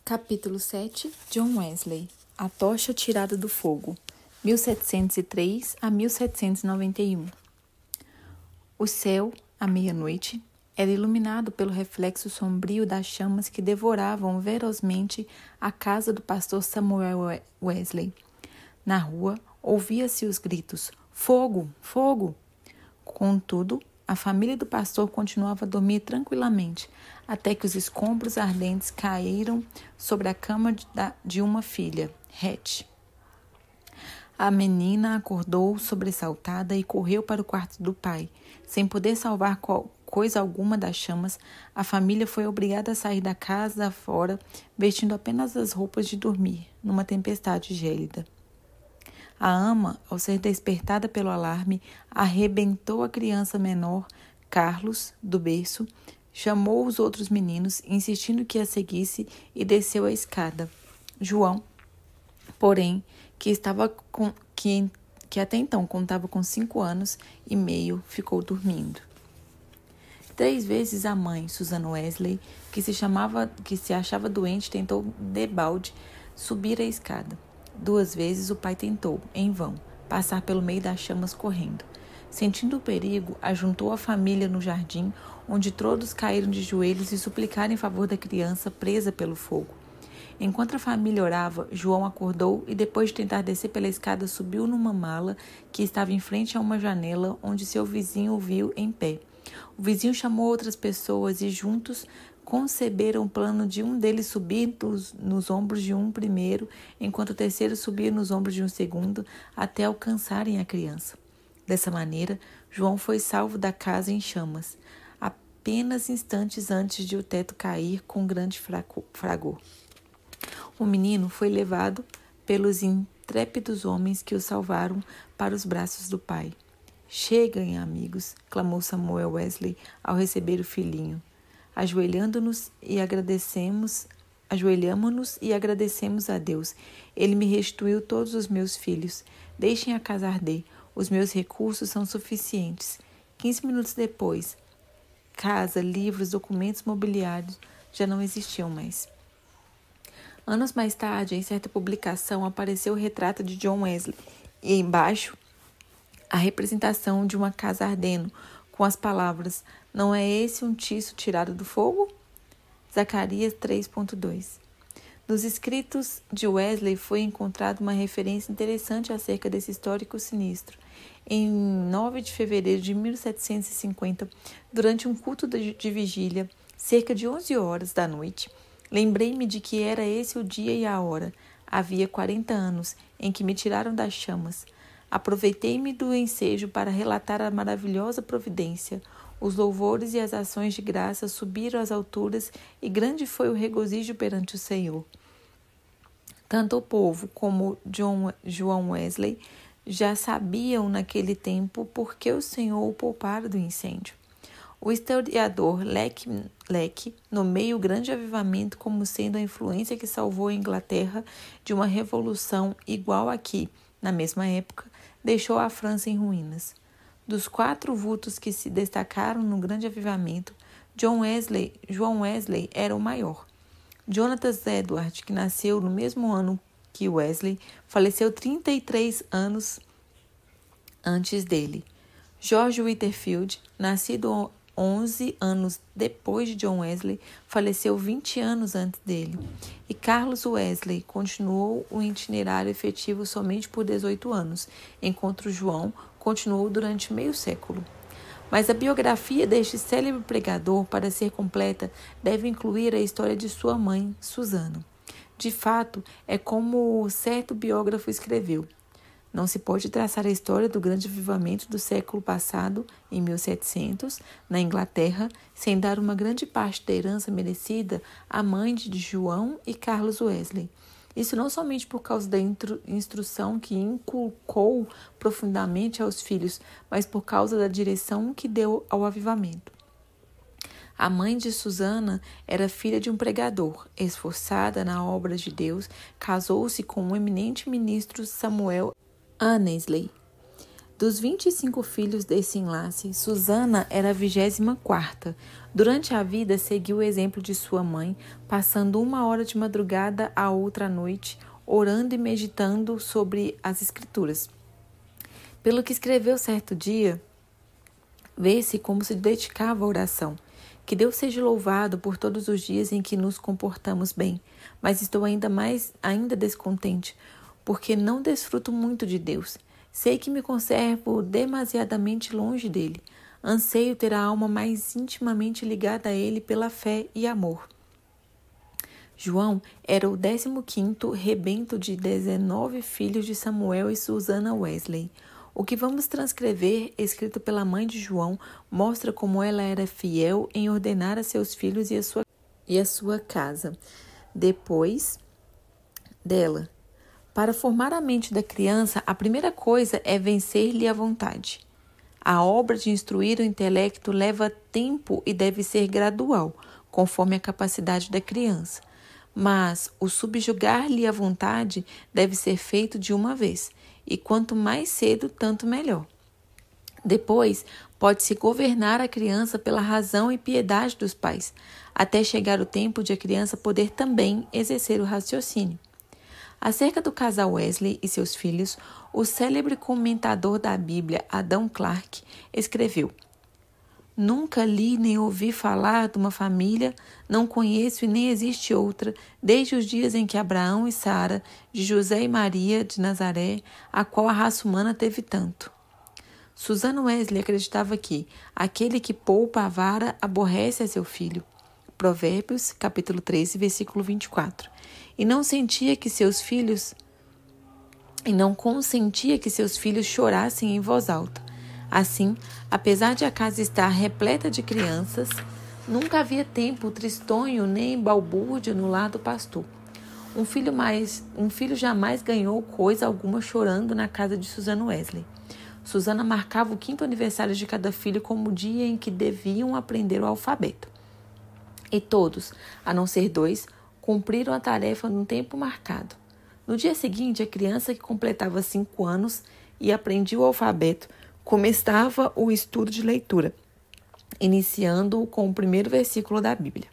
Capítulo 7. John Wesley. A tocha tirada do fogo. 1703 a 1791. O céu, à meia-noite, era iluminado pelo reflexo sombrio das chamas que devoravam ferozmente a casa do pastor Samuel Wesley. Na rua, ouvia-se os gritos: "Fogo! Fogo!" Contudo, a família do pastor continuava a dormir tranquilamente, até que os escombros ardentes caíram sobre a cama de uma filha, Hatch. A menina acordou sobressaltada e correu para o quarto do pai. Sem poder salvar coisa alguma das chamas, a família foi obrigada a sair da casa fora, vestindo apenas as roupas de dormir, numa tempestade gélida. A ama, ao ser despertada pelo alarme, arrebentou a criança menor, Carlos, do berço, chamou os outros meninos, insistindo que a seguisse, e desceu a escada. João, porém, que até então contava com 5 anos e meio, ficou dormindo. 3 vezes a mãe, Susan Wesley, que se achava doente, tentou debalde subir a escada. 2 vezes o pai tentou, em vão, passar pelo meio das chamas correndo. Sentindo o perigo, ajuntou a família no jardim, onde todos caíram de joelhos e suplicaram em favor da criança presa pelo fogo. Enquanto a família orava, João acordou e, depois de tentar descer pela escada, subiu numa mala que estava em frente a uma janela, onde seu vizinho o viu em pé. O vizinho chamou outras pessoas e, juntos, conceberam o plano de um deles subir nos ombros de um primeiro, enquanto o terceiro subia nos ombros de um segundo, até alcançarem a criança. Dessa maneira, João foi salvo da casa em chamas, apenas instantes antes de o teto cair com grande fragor. O menino foi levado pelos intrépidos homens que o salvaram para os braços do pai. "Cheguem, amigos", clamou Samuel Wesley ao receber o filhinho. Ajoelhamo-nos e agradecemos a Deus. Ele me restituiu todos os meus filhos. Deixem a casa arder. Os meus recursos são suficientes. 15 minutos depois, casa, livros, documentos mobiliários já não existiam mais. Anos mais tarde, em certa publicação, apareceu o retrato de John Wesley e embaixo a representação de uma casa ardendo, com as palavras: "Não é esse um tiço tirado do fogo?" Zacarias 3.2. Nos escritos de Wesley foi encontrada uma referência interessante acerca desse histórico sinistro. Em 9 de fevereiro de 1750, durante um culto de vigília, cerca de 11 horas da noite, lembrei-me de que era esse o dia e a hora. Havia 40 anos em que me tiraram das chamas. Aproveitei-me do ensejo para relatar a maravilhosa providência. Os louvores e as ações de graça subiram às alturas e grande foi o regozijo perante o Senhor. Tanto o povo como João Wesley já sabiam naquele tempo por que o Senhor o poupara do incêndio. O historiador Leck nomeia o grande avivamento como sendo a influência que salvou a Inglaterra de uma revolução igual a que, na mesma época, deixou a França em ruínas. Dos 4 vultos que se destacaram no grande avivamento, João Wesley era o maior. Jonathan Edwards, que nasceu no mesmo ano que Wesley, faleceu 33 anos antes dele. George Whitefield, nascido 11 anos depois de John Wesley, faleceu 20 anos antes dele. E Carlos Wesley continuou o itinerário efetivo somente por 18 anos, enquanto João continuou durante meio século. Mas a biografia deste célebre pregador, para ser completa, deve incluir a história de sua mãe, Susana. De fato, é como certo biógrafo escreveu: "Não se pode traçar a história do grande avivamento do século passado, em 1700, na Inglaterra, sem dar uma grande parte da herança merecida à mãe de João e Carlos Wesley. Isso não somente por causa da instrução que inculcou profundamente aos filhos, mas por causa da direção que deu ao avivamento. A mãe de Susana era filha de um pregador, esforçada na obra de Deus, casou-se com o eminente ministro Samuel Annesley. Dos 25 filhos desse enlace, Susana era a 24ª. Durante a vida, seguiu o exemplo de sua mãe, passando 1 hora de madrugada a outra à noite, orando e meditando sobre as Escrituras. Pelo que escreveu certo dia, vê-se como se dedicava à oração. Que Deus seja louvado por todos os dias em que nos comportamos bem, mas estou ainda descontente, porque não desfruto muito de Deus. Sei que me conservo demasiadamente longe dele. Anseio ter a alma mais intimamente ligada a ele pela fé e amor. João era o 15º rebento de 19 filhos de Samuel e Susana Wesley. O que vamos transcrever, escrito pela mãe de João, mostra como ela era fiel em ordenar a seus filhos e a sua casa. Depois dela. Para formar a mente da criança, a primeira coisa é vencer-lhe a vontade. A obra de instruir o intelecto leva tempo e deve ser gradual, conforme a capacidade da criança. Mas o subjugar-lhe a vontade deve ser feito de uma vez, e quanto mais cedo, tanto melhor. Depois, pode-se governar a criança pela razão e piedade dos pais, até chegar o tempo de a criança poder também exercer o raciocínio. Acerca do casal Wesley e seus filhos, o célebre comentador da Bíblia, Adam Clarke, escreveu: Nunca li nem ouvi falar de uma família, não conheço e nem existe outra, desde os dias em que Abraão e Sara, de José e Maria de Nazaré, a qual a raça humana teve tanto. Susana Wesley acreditava que aquele que poupa a vara aborrece a seu filho. Provérbios, capítulo 13, versículo 24. E não consentia que seus filhos chorassem em voz alta. Assim, apesar de a casa estar repleta de crianças, nunca havia tempo tristonho nem balbúrdia no lar do pastor. Um filho jamais ganhou coisa alguma chorando na casa de Susana Wesley. Susana marcava o 5º aniversário de cada filho como o dia em que deviam aprender o alfabeto. E todos, a não ser 2, cumpriram a tarefa no tempo marcado. No dia seguinte, a criança que completava 5 anos e aprendia o alfabeto começava o estudo de leitura, iniciando-o com o primeiro versículo da Bíblia.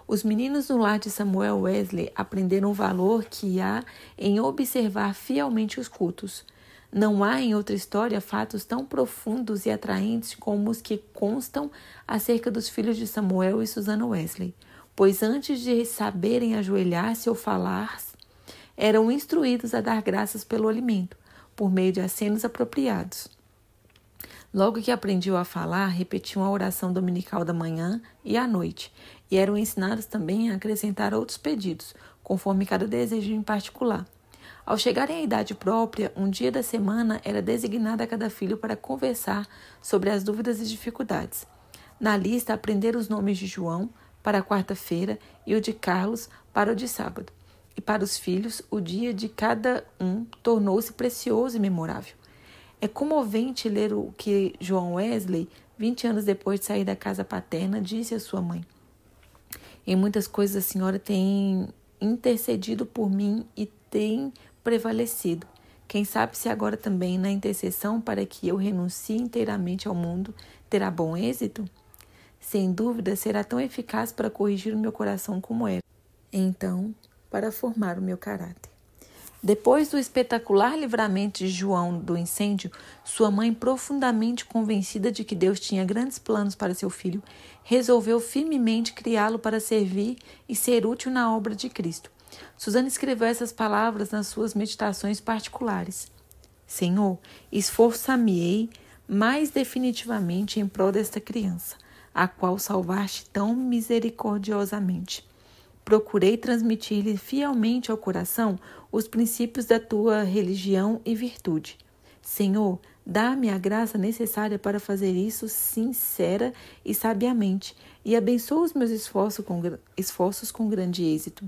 Os meninos no lar de Samuel Wesley aprenderam o valor que há em observar fielmente os cultos. Não há em outra história fatos tão profundos e atraentes como os que constam acerca dos filhos de Samuel e Susana Wesley, pois antes de saberem ajoelhar-se ou falar, eram instruídos a dar graças pelo alimento, por meio de acenos apropriados. Logo que aprendiam a falar, repetiam a oração dominical da manhã e à noite, e eram ensinados também a acrescentar outros pedidos, conforme cada desejo em particular. Ao chegarem à idade própria, um dia da semana era designado a cada filho para conversar sobre as dúvidas e dificuldades. Na lista, aprenderam os nomes de João para a quarta-feira e o de Carlos para o de sábado. E para os filhos, o dia de cada um tornou-se precioso e memorável. É comovente ler o que João Wesley, 20 anos depois de sair da casa paterna, disse à sua mãe. Em muitas coisas a senhora tem intercedido por mim e tem prevalecido. Quem sabe se agora também na intercessão para que eu renuncie inteiramente ao mundo terá bom êxito? Sem dúvida será tão eficaz para corrigir o meu coração como era. Então, para formar o meu caráter. Depois do espetacular livramento de João do incêndio, sua mãe, profundamente convencida de que Deus tinha grandes planos para seu filho, resolveu firmemente criá-lo para servir e ser útil na obra de Cristo. Susana escreveu essas palavras nas suas meditações particulares. Senhor, esforçar-me-ei mais definitivamente em prol desta criança, a qual salvaste tão misericordiosamente. Procurei transmitir-lhe fielmente ao coração os princípios da tua religião e virtude. Senhor, dá-me a graça necessária para fazer isso sincera e sabiamente, e abençoa os meus esforços com grande êxito.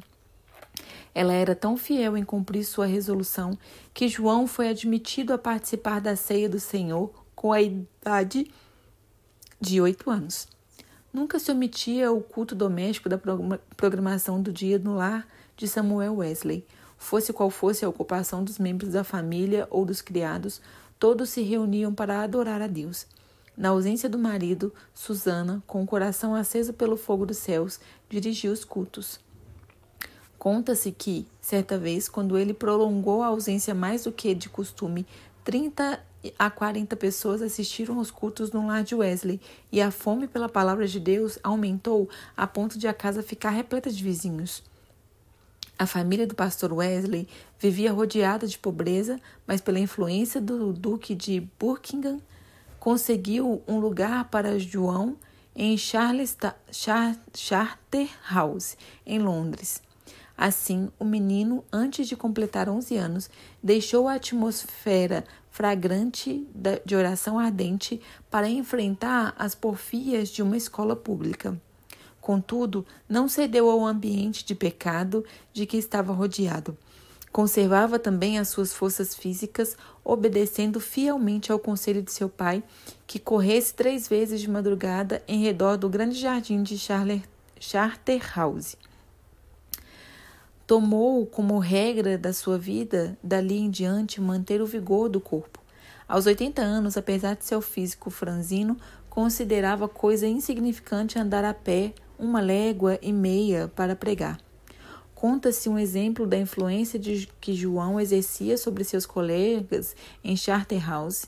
Ela era tão fiel em cumprir sua resolução que João foi admitido a participar da ceia do Senhor com a idade de 8 anos. Nunca se omitia o culto doméstico da programação do dia no lar de Samuel Wesley. Fosse qual fosse a ocupação dos membros da família ou dos criados, todos se reuniam para adorar a Deus. Na ausência do marido, Susana, com o coração aceso pelo fogo dos céus, dirigiu os cultos. Conta-se que, certa vez, quando ele prolongou a ausência mais do que de costume, 30 a 40 pessoas assistiram aos cultos no lar de Wesley, e a fome pela palavra de Deus aumentou a ponto de a casa ficar repleta de vizinhos. A família do pastor Wesley vivia rodeada de pobreza, mas pela influência do Duque de Buckingham, conseguiu um lugar para João em Charterhouse, em Londres. Assim, o menino, antes de completar 11 anos, deixou a atmosfera fragrante de oração ardente para enfrentar as porfias de uma escola pública. Contudo, não cedeu ao ambiente de pecado de que estava rodeado. Conservava também as suas forças físicas, obedecendo fielmente ao conselho de seu pai, que corresse 3 vezes de madrugada em redor do grande jardim de Charterhouse. Tomou como regra da sua vida, dali em diante, manter o vigor do corpo. Aos 80 anos, apesar de seu físico franzino, considerava coisa insignificante andar a pé 1,5 léguas para pregar. Conta-se um exemplo da influência que João exercia sobre seus colegas em Charterhouse.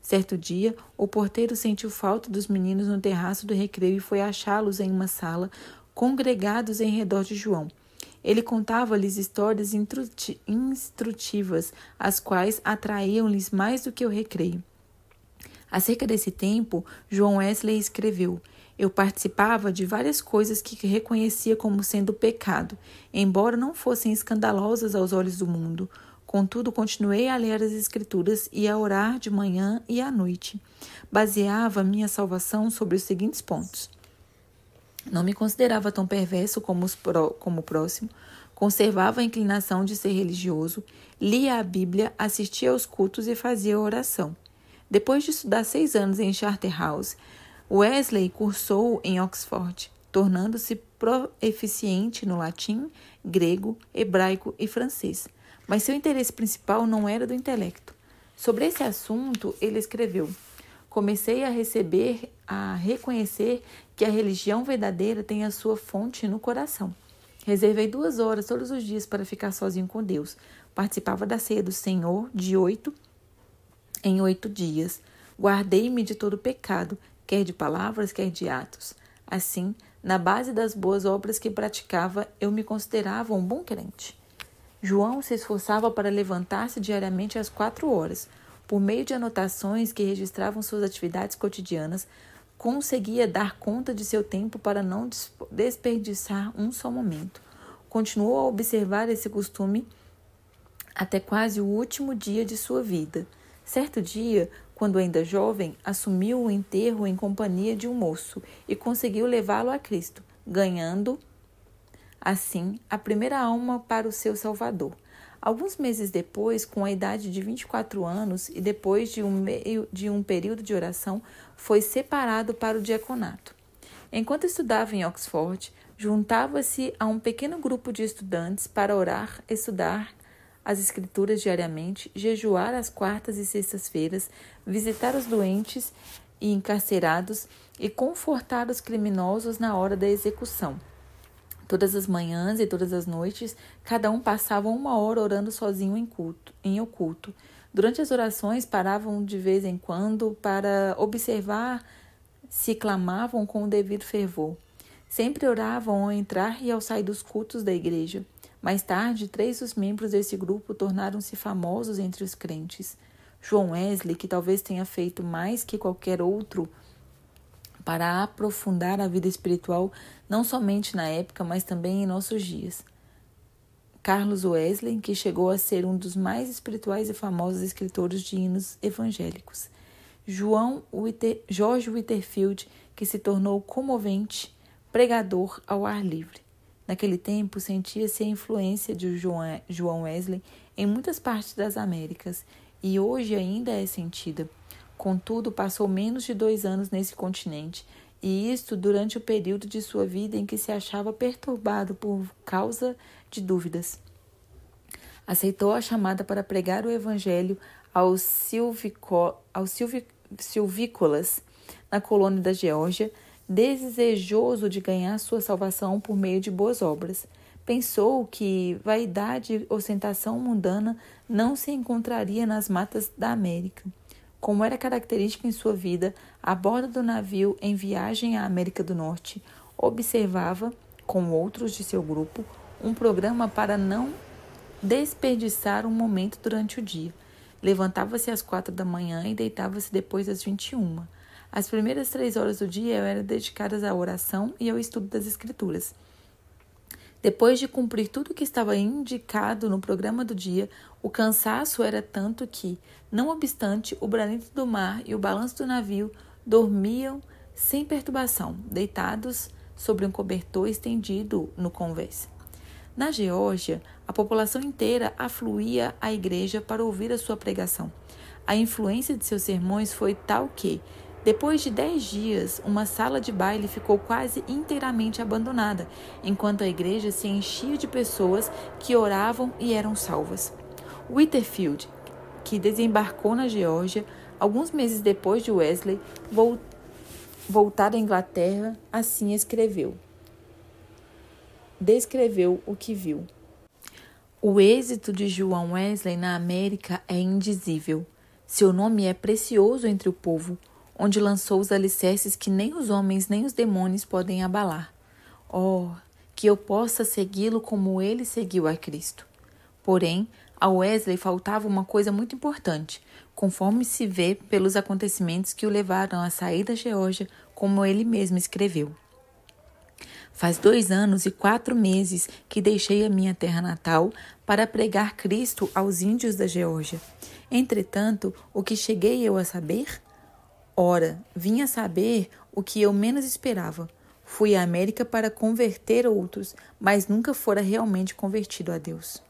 Certo dia, o porteiro sentiu falta dos meninos no terraço do recreio e foi achá-los em uma sala, congregados em redor de João. Ele contava-lhes histórias instrutivas, as quais atraíam-lhes mais do que o recreio. Acerca desse tempo, João Wesley escreveu: Eu participava de várias coisas que reconhecia como sendo pecado, embora não fossem escandalosas aos olhos do mundo. Contudo, continuei a ler as Escrituras e a orar de manhã e à noite. Baseava minha salvação sobre os seguintes pontos. Não me considerava tão perverso como o próximo, conservava a inclinação de ser religioso, lia a Bíblia, assistia aos cultos e fazia oração. Depois de estudar 6 anos em Charterhouse, Wesley cursou em Oxford, tornando-se proeficiente no latim, grego, hebraico e francês. Mas seu interesse principal não era do intelecto. Sobre esse assunto, ele escreveu: Comecei a reconhecer que a religião verdadeira tem a sua fonte no coração. Reservei 2 horas todos os dias para ficar sozinho com Deus. Participava da ceia do Senhor de 8 em 8 dias. Guardei-me de todo pecado, quer de palavras, quer de atos. Assim, na base das boas obras que praticava, eu me considerava um bom crente. João se esforçava para levantar-se diariamente às 4 horas. Por meio de anotações que registravam suas atividades cotidianas, conseguia dar conta de seu tempo para não desperdiçar um só momento. Continuou a observar esse costume até quase o último dia de sua vida. Certo dia, quando ainda jovem, assumiu o enterro em companhia de um moço e conseguiu levá-lo a Cristo, ganhando, assim, a primeira alma para o seu Salvador. Alguns meses depois, com a idade de 24 anos e depois de um período de oração, foi separado para o diaconato. Enquanto estudava em Oxford, juntava-se a um pequeno grupo de estudantes para orar, estudar as Escrituras diariamente, jejuar às quartas e sextas-feiras, visitar os doentes e encarcerados e confortar os criminosos na hora da execução. Todas as manhãs e todas as noites, cada um passava 1 hora orando sozinho em oculto. Durante as orações, paravam de vez em quando para observar se clamavam com o devido fervor. Sempre oravam ao entrar e ao sair dos cultos da igreja. Mais tarde, 3 dos membros desse grupo tornaram-se famosos entre os crentes. João Wesley, que talvez tenha feito mais que qualquer outro para aprofundar a vida espiritual, não somente na época, mas também em nossos dias. Carlos Wesley, que chegou a ser um dos mais espirituais e famosos escritores de hinos evangélicos. George Whitefield, que se tornou comovente pregador ao ar livre. Naquele tempo, sentia-se a influência de João Wesley em muitas partes das Américas, e hoje ainda é sentida. Contudo, passou menos de 2 anos nesse continente, e isto durante o período de sua vida em que se achava perturbado por causa de dúvidas. Aceitou a chamada para pregar o Evangelho silvícolas na colônia da Geórgia, desejoso de ganhar sua salvação por meio de boas obras. Pensou que vaidade e ostentação mundana não se encontraria nas matas da América. Como era característico em sua vida, a bordo do navio em viagem à América do Norte, observava, com outros de seu grupo, um programa para não desperdiçar um momento durante o dia. Levantava-se às 4 da manhã e deitava-se depois das 21. As primeiras 3 horas do dia eram dedicadas à oração e ao estudo das Escrituras. Depois de cumprir tudo o que estava indicado no programa do dia, o cansaço era tanto que, não obstante o bramido do mar e o balanço do navio, dormiam sem perturbação, deitados sobre um cobertor estendido no convés. Na Geórgia, a população inteira afluía à igreja para ouvir a sua pregação. A influência de seus sermões foi tal que, depois de 10 dias, uma sala de baile ficou quase inteiramente abandonada, enquanto a igreja se enchia de pessoas que oravam e eram salvas. Whitefield, que desembarcou na Geórgia alguns meses depois de Wesley voltar à Inglaterra, assim descreveu o que viu. O êxito de João Wesley na América é indizível. Seu nome é precioso entre o povo, onde lançou os alicerces que nem os homens nem os demônios podem abalar. Oh, que eu possa segui-lo como ele seguiu a Cristo. Porém, a Wesley faltava uma coisa muito importante, conforme se vê pelos acontecimentos que o levaram a sair da Geórgia, como ele mesmo escreveu. Faz 2 anos e 4 meses que deixei a minha terra natal para pregar Cristo aos índios da Geórgia. Entretanto, o que cheguei eu a saber? Ora, vim a saber o que eu menos esperava. Fui à América para converter outros, mas nunca fora realmente convertido a Deus.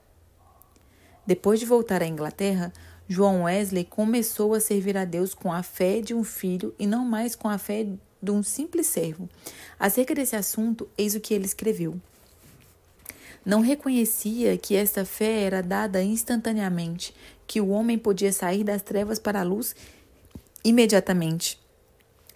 Depois de voltar à Inglaterra, João Wesley começou a servir a Deus com a fé de um filho e não mais com a fé de um simples servo. Acerca desse assunto, eis o que ele escreveu. Não reconhecia que esta fé era dada instantaneamente, que o homem podia sair das trevas para a luz imediatamente,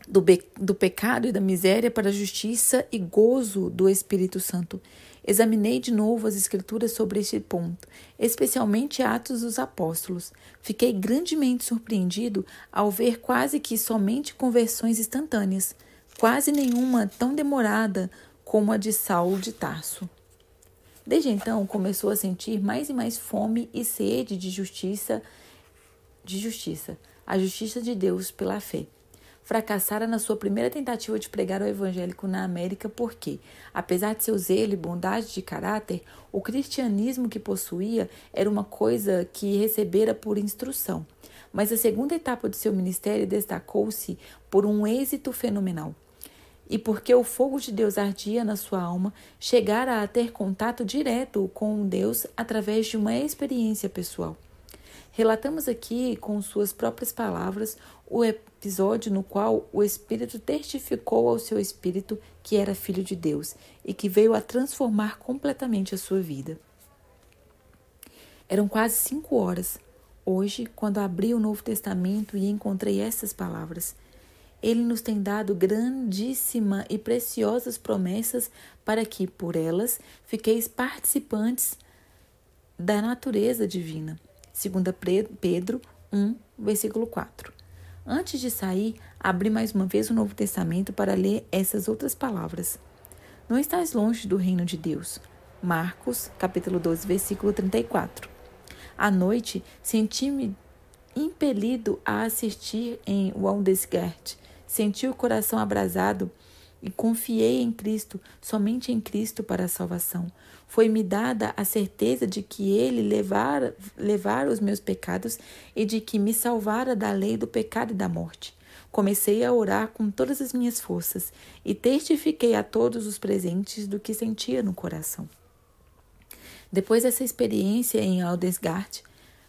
do pecado e da miséria para a justiça e gozo do Espírito Santo. Examinei de novo as Escrituras sobre este ponto, especialmente Atos dos Apóstolos. Fiquei grandemente surpreendido ao ver quase que somente conversões instantâneas, quase nenhuma tão demorada como a de Saulo de Tarso. Desde então, começou a sentir mais e mais fome e sede de justiça, a justiça de Deus pela fé. Fracassara na sua primeira tentativa de pregar o evangélico na América porque, apesar de seu zelo e bondade de caráter, o cristianismo que possuía era uma coisa que recebera por instrução. Mas a segunda etapa de seu ministério destacou-se por um êxito fenomenal. E porque o fogo de Deus ardia na sua alma, chegara a ter contato direto com Deus através de uma experiência pessoal. Relatamos aqui, com suas próprias palavras, o episódio no qual o Espírito testificou ao seu espírito que era filho de Deus e que veio a transformar completamente a sua vida. Eram quase 5 horas. Hoje, quando abri o Novo Testamento e encontrei essas palavras, Ele nos tem dado grandíssima e preciosas promessas para que, por elas, fiqueis participantes da natureza divina. 2 Pedro 1, versículo 4. Antes de sair, abri mais uma vez o Novo Testamento para ler essas outras palavras. Não estás longe do reino de Deus. Marcos, capítulo 12, versículo 34. À noite, senti-me impelido a assistir em Waldesgard. Senti o coração abrasado e confiei em Cristo, somente em Cristo para a salvação. Foi-me dada a certeza de que Ele levara os meus pecados e de que me salvara da lei do pecado e da morte. Comecei a orar com todas as minhas forças e testifiquei a todos os presentes do que sentia no coração. Depois dessa experiência em Waldesgard,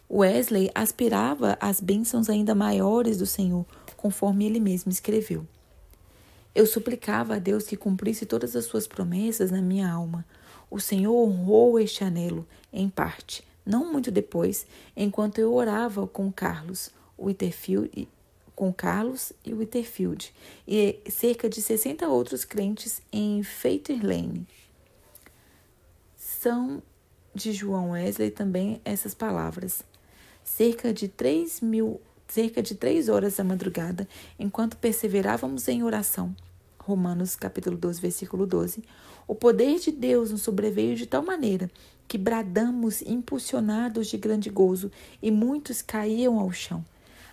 Wesley aspirava às bênçãos ainda maiores do Senhor, conforme ele mesmo escreveu. Eu suplicava a Deus que cumprisse todas as suas promessas na minha alma. O Senhor honrou este anelo, em parte, Não muito depois, enquanto eu orava com Carlos e Whitterfield e cerca de 60 outros crentes em Fetter Lane. São de João Wesley também essas palavras. Cerca de 3 horas da madrugada, enquanto perseverávamos em oração, Romanos capítulo 12, versículo 12, o poder de Deus nos sobreveio de tal maneira que bradamos impulsionados de grande gozo e muitos caíam ao chão.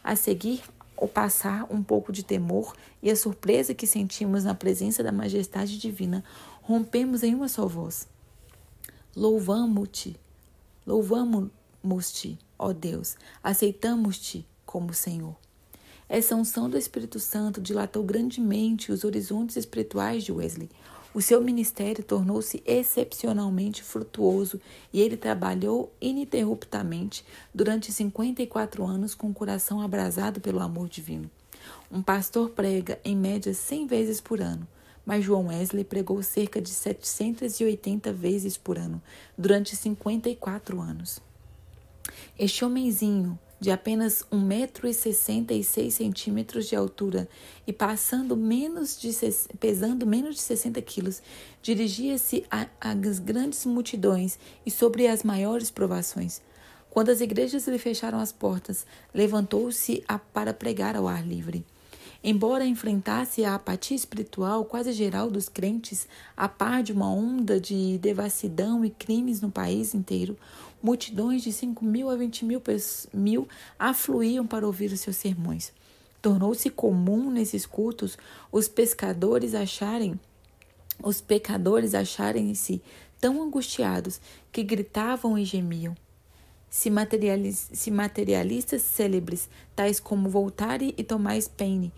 A seguir, ao passar um pouco de temor e a surpresa que sentimos na presença da majestade divina, rompemos em uma só voz. Louvamo-te, ó Deus, aceitamos-te como Senhor. Essa unção do Espírito Santo dilatou grandemente os horizontes espirituais de Wesley. O seu ministério tornou-se excepcionalmente frutuoso e ele trabalhou ininterruptamente durante 54 anos com o coração abrasado pelo amor divino. Um pastor prega em média 100 vezes por ano, mas João Wesley pregou cerca de 780 vezes por ano durante 54 anos. Este homenzinho, de apenas 1,66 m de altura e pesando menos de 60 quilos, dirigia-se às grandes multidões e sobre as maiores provações. Quando as igrejas lhe fecharam as portas, levantou-se para pregar ao ar livre. Embora enfrentasse a apatia espiritual quase geral dos crentes, a par de uma onda de devassidão e crimes no país inteiro, multidões de 5.000 a 20.000 afluíam para ouvir os seus sermões. Tornou-se comum nesses cultos os pecadores acharem-se tão angustiados que gritavam e gemiam. Se materialistas célebres, tais como Voltaire e Thomas Paine,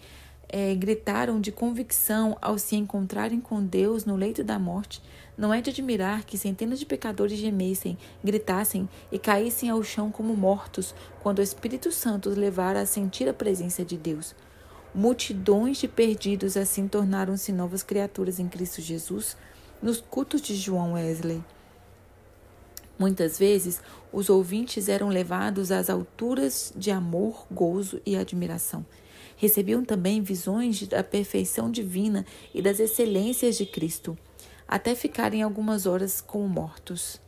gritaram de convicção ao se encontrarem com Deus no leito da morte, não é de admirar que centenas de pecadores gemessem, gritassem e caíssem ao chão como mortos quando o Espírito Santo os levara a sentir a presença de Deus. Multidões de perdidos assim tornaram-se novas criaturas em Cristo Jesus nos cultos de João Wesley. Muitas vezes, os ouvintes eram levados às alturas de amor, gozo e admiração. Recebiam também visões da perfeição divina e das excelências de Cristo, até ficarem algumas horas como mortos.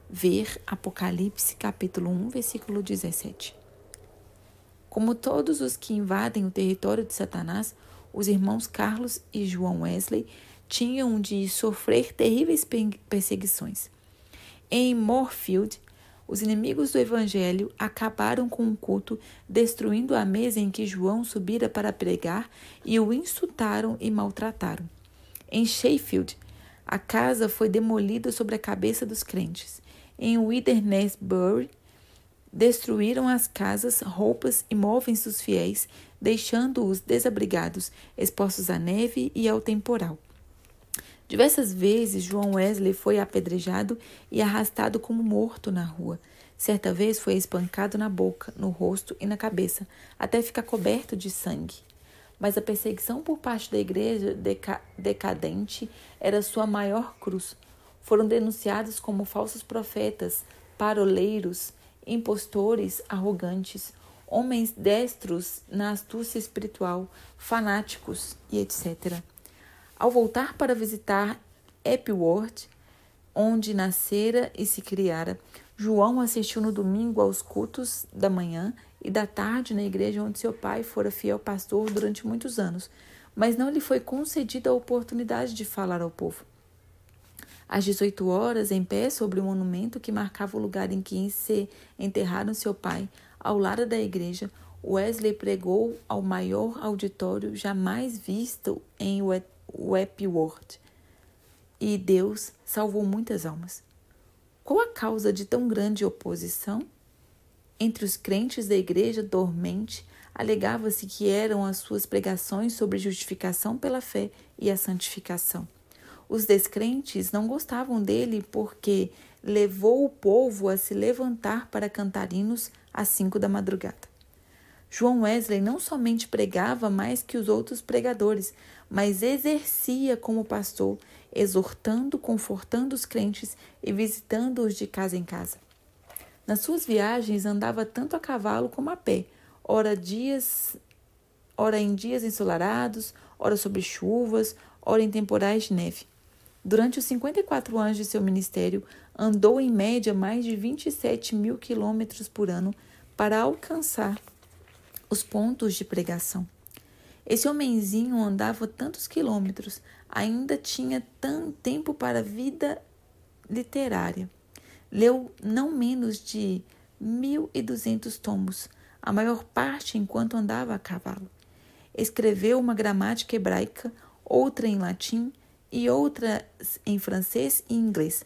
Ver Apocalipse, capítulo 1, versículo 17. Como todos os que invadem o território de Satanás, os irmãos Carlos e João Wesley tinham de sofrer terríveis perseguições. Em Moorfield, os inimigos do Evangelho acabaram com o culto, destruindo a mesa em que João subira para pregar e o insultaram e maltrataram. Em Sheffield, a casa foi demolida sobre a cabeça dos crentes. Em Withensbury, destruíram as casas, roupas e móveis dos fiéis, deixando-os desabrigados, expostos à neve e ao temporal. Diversas vezes, João Wesley foi apedrejado e arrastado como morto na rua. Certa vez foi espancado na boca, no rosto e na cabeça, até ficar coberto de sangue. Mas a perseguição por parte da igreja decadente era sua maior cruz. Foram denunciados como falsos profetas, paroleiros, impostores arrogantes, homens destros na astúcia espiritual, fanáticos e etc. Ao voltar para visitar Epworth, onde nascera e se criara, João assistiu no domingo aos cultos da manhã e da tarde na igreja onde seu pai fora fiel pastor durante muitos anos, mas não lhe foi concedida a oportunidade de falar ao povo. Às 18 horas, em pé sobre o monumento que marcava o lugar em que se enterraram seu pai, ao lado da igreja, Wesley pregou ao maior auditório jamais visto em Epworth, e Deus salvou muitas almas. Qual a causa de tão grande oposição? Entre os crentes da igreja dormente, alegava-se que eram as suas pregações sobre justificação pela fé e a santificação. Os descrentes não gostavam dele porque levou o povo a se levantar para cantar hinos às 5 da madrugada. João Wesley não somente pregava mais que os outros pregadores, mas exercia como pastor, exortando, confortando os crentes e visitando-os de casa em casa. Nas suas viagens, andava tanto a cavalo como a pé, ora em dias ensolarados, ora sobre chuvas, ora em temporais de neve. Durante os 54 anos de seu ministério, andou em média mais de 27 mil quilômetros por ano para alcançar os pontos de pregação. Esse homenzinho andava tantos quilômetros, ainda tinha tempo para a vida literária. Leu não menos de 1.200 tomos, a maior parte enquanto andava a cavalo. Escreveu uma gramática hebraica, outra em latim e outra em francês e inglês.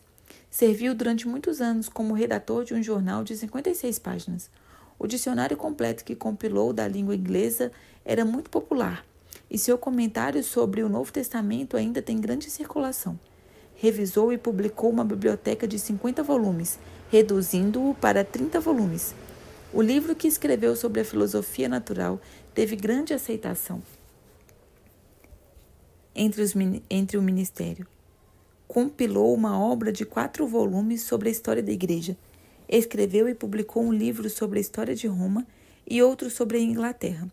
Serviu durante muitos anos como redator de um jornal de 56 páginas. O dicionário completo que compilou da língua inglesa era muito popular, e seu comentário sobre o Novo Testamento ainda tem grande circulação. Revisou e publicou uma biblioteca de 50 volumes, reduzindo-o para 30 volumes. O livro que escreveu sobre a filosofia natural teve grande aceitação entre o ministério. Compilou uma obra de 4 volumes sobre a história da Igreja. Escreveu e publicou um livro sobre a história de Roma e outro sobre a Inglaterra.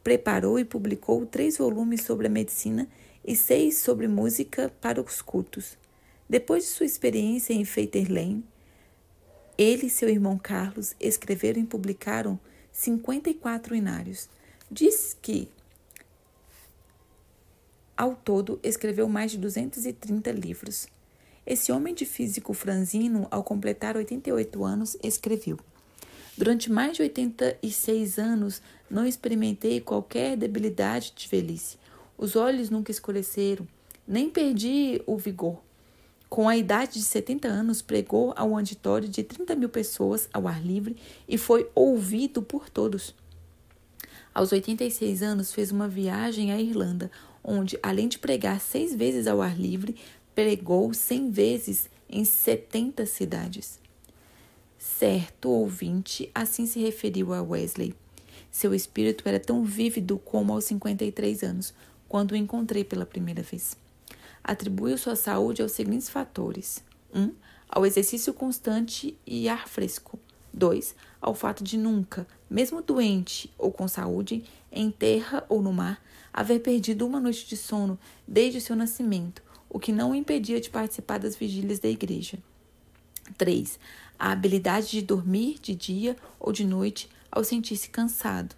Preparou e publicou 3 volumes sobre a medicina e 6 sobre música para os cultos. Depois de sua experiência em Fetter Lane, ele e seu irmão Carlos escreveram e publicaram 54 inários. Diz que, ao todo, escreveu mais de 230 livros. Esse homem de físico franzino, ao completar 88 anos, escreveu: durante mais de 86 anos, não experimentei qualquer debilidade de velhice. Os olhos nunca escureceram, nem perdi o vigor. Com a idade de 70 anos, pregou ao auditório de 30 mil pessoas ao ar livre e foi ouvido por todos. Aos 86 anos, fez uma viagem à Irlanda, onde, além de pregar 6 vezes ao ar livre, pregou 100 vezes em 70 cidades. Certo ouvinte assim se referiu a Wesley. Seu espírito era tão vívido como aos 53 anos, quando o encontrei pela primeira vez. Atribuiu sua saúde aos seguintes fatores: 1. Ao exercício constante e ar fresco. 2. Ao fato de nunca, mesmo doente ou com saúde, em terra ou no mar, haver perdido uma noite de sono desde seu nascimento, o que não o impedia de participar das vigílias da igreja. 3. A habilidade de dormir de dia ou de noite ao sentir-se cansado.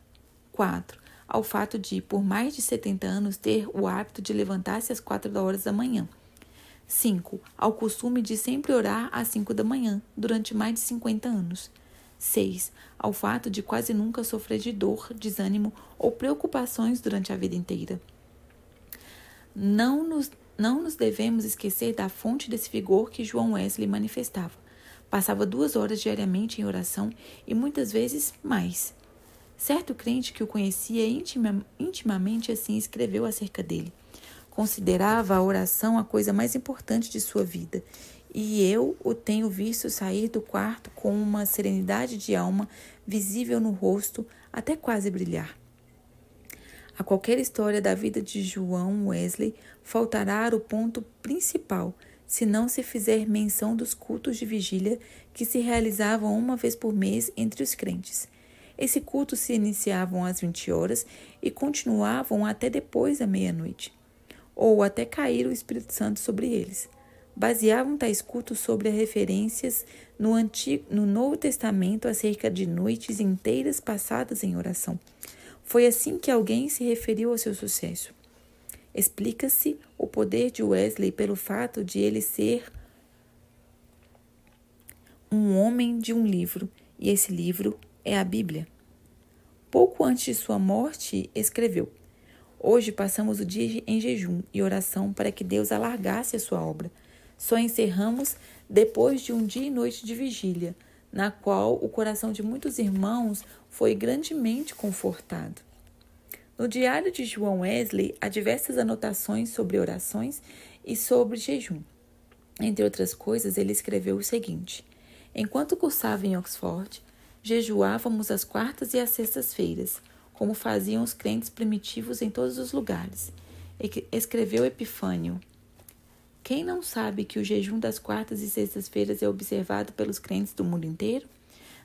4. Ao fato de, por mais de 70 anos, ter o hábito de levantar-se às 4 horas da manhã. 5. Ao costume de sempre orar às 5 da manhã, durante mais de 50 anos. 6. Ao fato de quase nunca sofrer de dor, desânimo ou preocupações durante a vida inteira. Não nos devemos esquecer da fonte desse vigor que João Wesley manifestava. Passava 2 horas diariamente em oração e muitas vezes mais. Certo crente que o conhecia intimamente assim escreveu acerca dele. Considerava a oração a coisa mais importante de sua vida, e eu o tenho visto sair do quarto com uma serenidade de alma visível no rosto, até quase brilhar. A qualquer história da vida de João Wesley faltará o ponto principal, se não se fizer menção dos cultos de vigília que se realizavam uma vez por mês entre os crentes. Esse culto se iniciavam às 20 horas e continuavam até depois da meia-noite, ou até cair o Espírito Santo sobre eles. Baseavam tais cultos sobre as referências no Novo Testamento acerca de noites inteiras passadas em oração. Foi assim que alguém se referiu ao seu sucesso. Explica-se o poder de Wesley pelo fato de ele ser um homem de um livro, e esse livro é a Bíblia. Pouco antes de sua morte, escreveu: hoje passamos o dia em jejum e oração para que Deus alargasse a sua obra. Só encerramos depois de um dia e noite de vigília, na qual o coração de muitos irmãos foi grandemente confortado. No diário de João Wesley, há diversas anotações sobre orações e sobre jejum. Entre outras coisas, ele escreveu o seguinte: enquanto cursava em Oxford, jejuávamos às quartas e às sextas-feiras, como faziam os crentes primitivos em todos os lugares. Escreveu Epifânio: quem não sabe que o jejum das quartas e sextas-feiras é observado pelos crentes do mundo inteiro?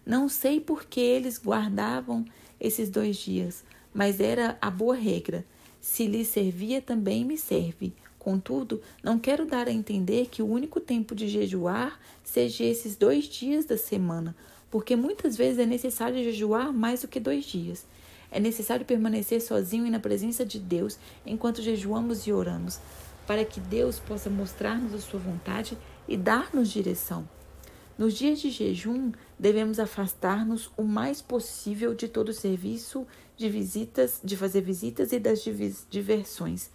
Não sei por que eles guardavam esses 2 dias, mas era a boa regra. Se lhes servia, também me serve. Contudo, não quero dar a entender que o único tempo de jejuar seja esses 2 dias da semana, porque muitas vezes é necessário jejuar mais do que 2 dias. É necessário permanecer sozinho e na presença de Deus enquanto jejuamos e oramos, para que Deus possa mostrar-nos a sua vontade e dar-nos direção. Nos dias de jejum, devemos afastar-nos o mais possível de todo o serviço de fazer visitas e das diversões,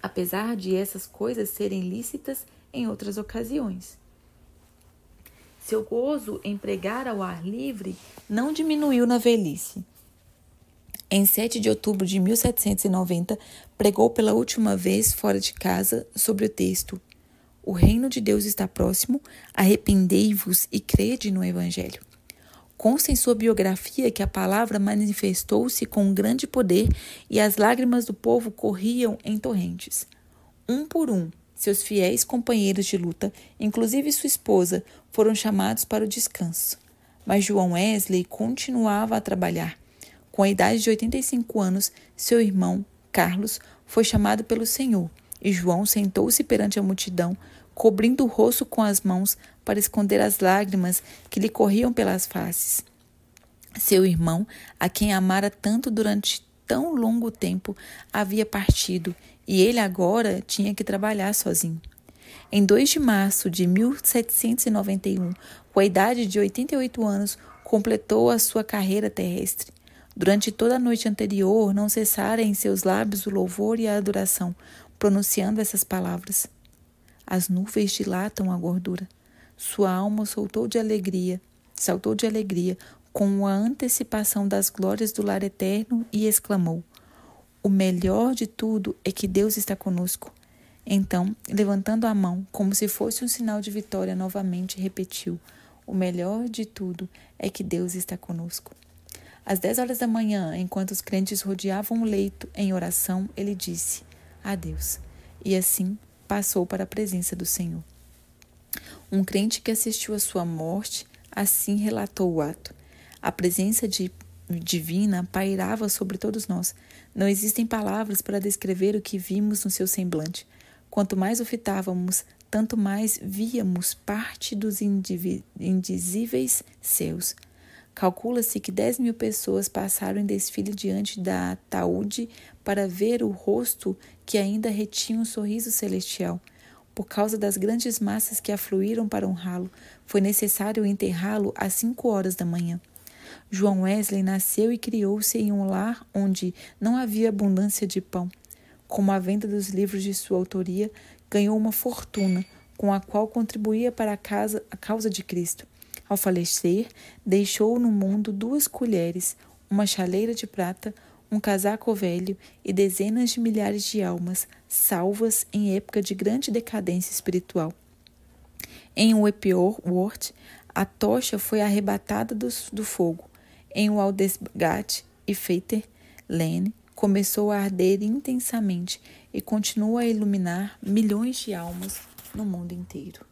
apesar de essas coisas serem lícitas em outras ocasiões. Seu gozo em pregar ao ar livre não diminuiu na velhice. Em 7 de outubro de 1790, pregou pela última vez fora de casa sobre o texto: "O reino de Deus está próximo, arrependei-vos e crede no Evangelho." Consta em sua biografia que a palavra manifestou-se com grande poder e as lágrimas do povo corriam em torrentes. Um por um, seus fiéis companheiros de luta, inclusive sua esposa, foram chamados para o descanso. Mas João Wesley continuava a trabalhar. Com a idade de 85 anos, seu irmão, Carlos, foi chamado pelo Senhor, e João sentou-se perante a multidão, cobrindo o rosto com as mãos para esconder as lágrimas que lhe corriam pelas faces. Seu irmão, a quem amara tanto durante tão longo tempo, havia partido, e ele agora tinha que trabalhar sozinho. Em 2 de março de 1791, com a idade de 88 anos, completou a sua carreira terrestre. Durante toda a noite anterior, não cessara em seus lábios o louvor e a adoração, pronunciando essas palavras: "As nuvens dilatam a gordura." Sua alma saltou de alegria com a antecipação das glórias do lar eterno e exclamou: "O melhor de tudo é que Deus está conosco." Então, levantando a mão, como se fosse um sinal de vitória, novamente repetiu: "O melhor de tudo é que Deus está conosco." Às 10 horas da manhã, enquanto os crentes rodeavam o leito em oração, ele disse: "Adeus." E assim passou para a presença do Senhor. Um crente que assistiu à sua morte, assim relatou o ato: "A presença divina pairava sobre todos nós. Não existem palavras para descrever o que vimos no seu semblante. Quanto mais o fitávamos, tanto mais víamos parte dos indizíveis seus." Calcula-se que 10.000 pessoas passaram em desfile diante da ataúde para ver o rosto que ainda retinha um sorriso celestial. Por causa das grandes massas que afluíram para honrá-lo, foi necessário enterrá-lo às 5 horas da manhã. João Wesley nasceu e criou-se em um lar onde não havia abundância de pão. Com a venda dos livros de sua autoria, ganhou uma fortuna, com a qual contribuía para a causa de Cristo. Ao falecer, deixou no mundo 2 colheres, uma chaleira de prata, um casaco velho e dezenas de milhares de almas, salvas em época de grande decadência espiritual. Em Wentworth, a tocha foi arrebatada do fogo. Em Aldersgate e Fetter Lane, começou a arder intensamente e continua a iluminar milhões de almas no mundo inteiro.